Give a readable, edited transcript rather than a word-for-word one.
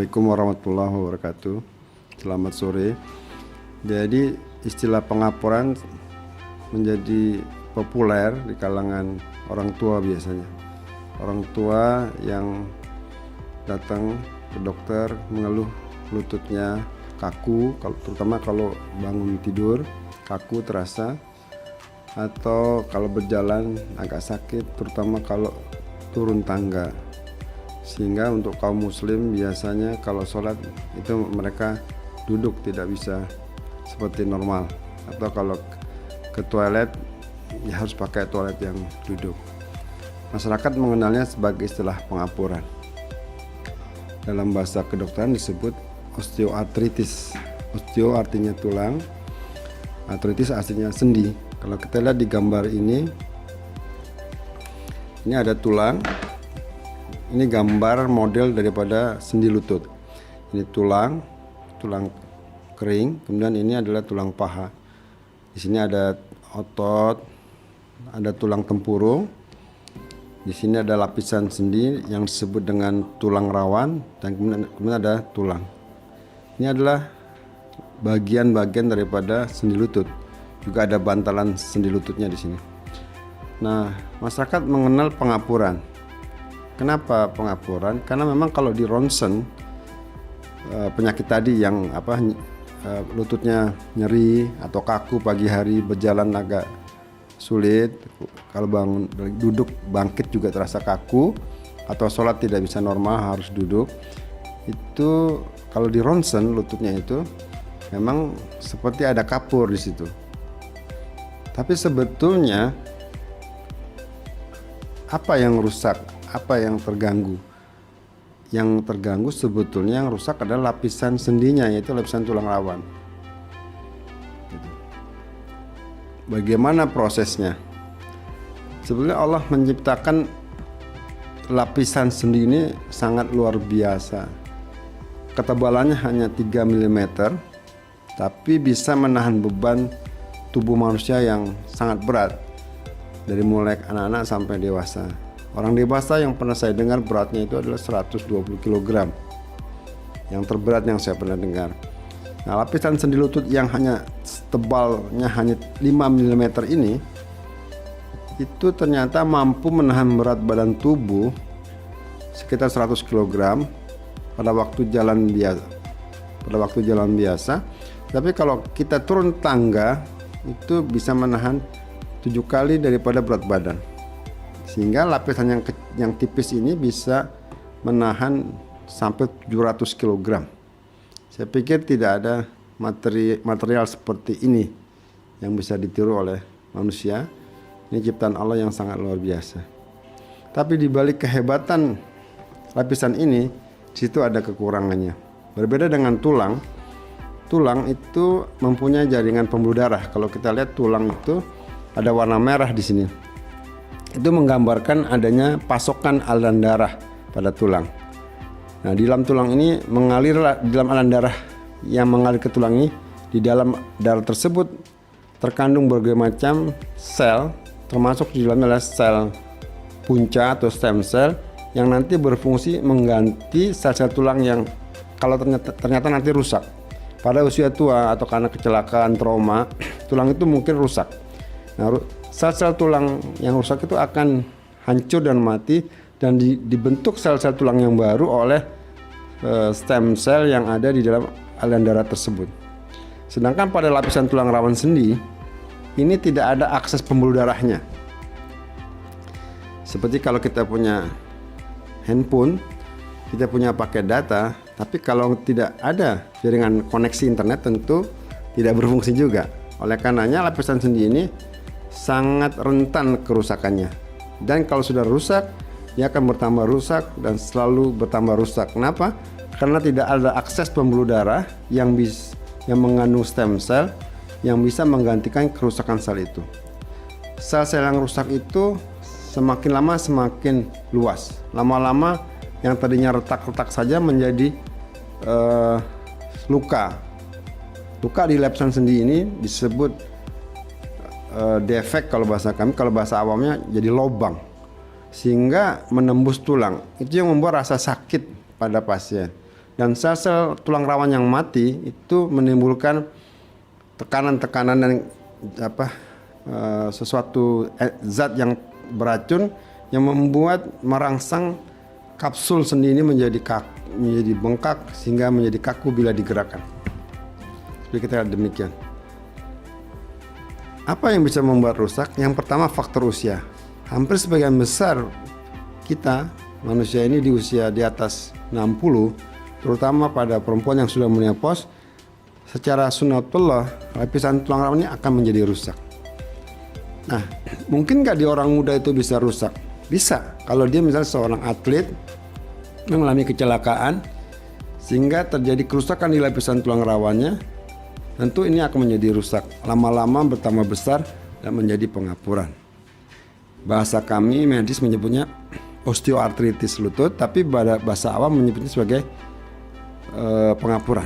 Assalamualaikum warahmatullahi wabarakatuh. Selamat sore. Jadi istilah pengapuran menjadi populer di kalangan orang tua biasanya. Orang tua yang datang ke dokter mengeluh lututnya kaku, terutama kalau bangun tidur kaku terasa, atau kalau berjalan agak sakit, terutama kalau turun tangga. Sehingga untuk kaum muslim biasanya kalau sholat itu mereka duduk, tidak bisa seperti normal, atau kalau ke toilet ya harus pakai toilet yang duduk. Masyarakat mengenalnya sebagai istilah pengapuran. Dalam bahasa kedokteran disebut osteoartritis. Osteo artinya tulang, artritis artinya sendi. Kalau kita lihat di gambar ini ada tulang. Ini gambar model daripada sendi lutut. Ini tulang kering, kemudian ini adalah tulang paha. Di sini ada otot, ada tulang tempurung. Di sini ada lapisan sendi yang disebut dengan tulang rawan, dan kemudian ada tulang. Ini adalah bagian-bagian daripada sendi lutut. Juga ada bantalan sendi lututnya di sini. Nah, masyarakat mengenal pengapuran. Kenapa pengapuran? Karena memang kalau di ronsen penyakit tadi yang lututnya nyeri atau kaku pagi hari, berjalan agak sulit, kalau bangun duduk bangkit juga terasa kaku, atau sholat tidak bisa normal harus duduk, itu kalau di ronsen lututnya itu memang seperti ada kapur di situ. Tapi sebetulnya apa yang rusak? Apa yang terganggu? Yang terganggu sebetulnya, yang rusak adalah lapisan sendinya, yaitu lapisan tulang rawan. Bagaimana prosesnya? Sebenarnya Allah menciptakan lapisan sendi ini sangat luar biasa. Ketebalannya hanya 3 mm, tapi bisa menahan beban tubuh manusia yang sangat berat, dari mulai anak-anak sampai dewasa. Orang dewasa yang pernah saya dengar beratnya itu adalah 120 kg. Yang terberat yang saya pernah dengar. Nah, lapisan sendi lutut yang hanya tebalnya hanya 5 mm ini, itu ternyata mampu menahan berat badan tubuh sekitar 100 kg pada waktu jalan biasa. Tapi kalau kita turun tangga itu bisa menahan 7 kali daripada berat badan. Sehingga lapisan yang tipis ini bisa menahan sampai 700 kg. Saya pikir tidak ada material seperti ini yang bisa ditiru oleh manusia. Ini ciptaan Allah yang sangat luar biasa. Tapi di balik kehebatan lapisan ini, di situ ada kekurangannya. Berbeda dengan tulang. Tulang itu mempunyai jaringan pembuluh darah. Kalau kita lihat tulang itu ada warna merah di sini. Itu menggambarkan adanya pasokan aliran darah pada tulang. Nah, di dalam tulang ini di dalam aliran darah yang mengalir ke tulang ini, di dalam darah tersebut terkandung berbagai macam sel, termasuk di dalamnya adalah sel punca atau stem cell yang nanti berfungsi mengganti sel-sel tulang yang kalau ternyata nanti rusak pada usia tua atau karena kecelakaan, trauma, tulang itu mungkin rusak. Nah, sel-sel tulang yang rusak itu akan hancur dan mati, dan dibentuk sel-sel tulang yang baru oleh stem cell yang ada di dalam aliran darah tersebut. Sedangkan pada lapisan tulang rawan sendi ini tidak ada akses pembuluh darahnya. Seperti kalau kita punya handphone, kita punya paket data, tapi kalau tidak ada jaringan koneksi internet tentu tidak berfungsi juga. Oleh karenanya lapisan sendi ini sangat rentan kerusakannya, dan kalau sudah rusak dia akan bertambah rusak dan selalu bertambah rusak. Kenapa? Karena tidak ada akses pembuluh darah yang mengandung stem cell yang bisa menggantikan kerusakan sel itu. Sel-sel yang rusak itu semakin lama semakin luas. Lama-lama yang tadinya retak-retak saja menjadi luka. Luka di lapisan sendi ini disebut defek kalau bahasa kami, kalau bahasa awamnya jadi lobang, sehingga menembus tulang. Itu yang membuat rasa sakit pada pasien. Dan sel-sel tulang rawan yang mati itu menimbulkan tekanan-tekanan dan sesuatu zat yang beracun yang membuat merangsang kapsul sendi ini menjadi bengkak sehingga menjadi kaku bila digerakkan. Jadi kita lihat demikian. Apa yang bisa membuat rusak? Yang pertama faktor usia. Hampir sebagian besar kita manusia ini di usia di atas 60, terutama pada perempuan yang sudah menopause, secara sunatullah lapisan tulang rawan ini akan menjadi rusak. Nah, mungkin nggak di orang muda itu bisa rusak? Bisa, kalau dia misalnya seorang atlet mengalami kecelakaan sehingga terjadi kerusakan di lapisan tulang rawannya, tentu ini akan menjadi rusak. Lama-lama bertambah besar dan menjadi pengapuran. Bahasa kami medis menyebutnya osteoartritis lutut, tapi bahasa awam menyebutnya sebagai pengapuran.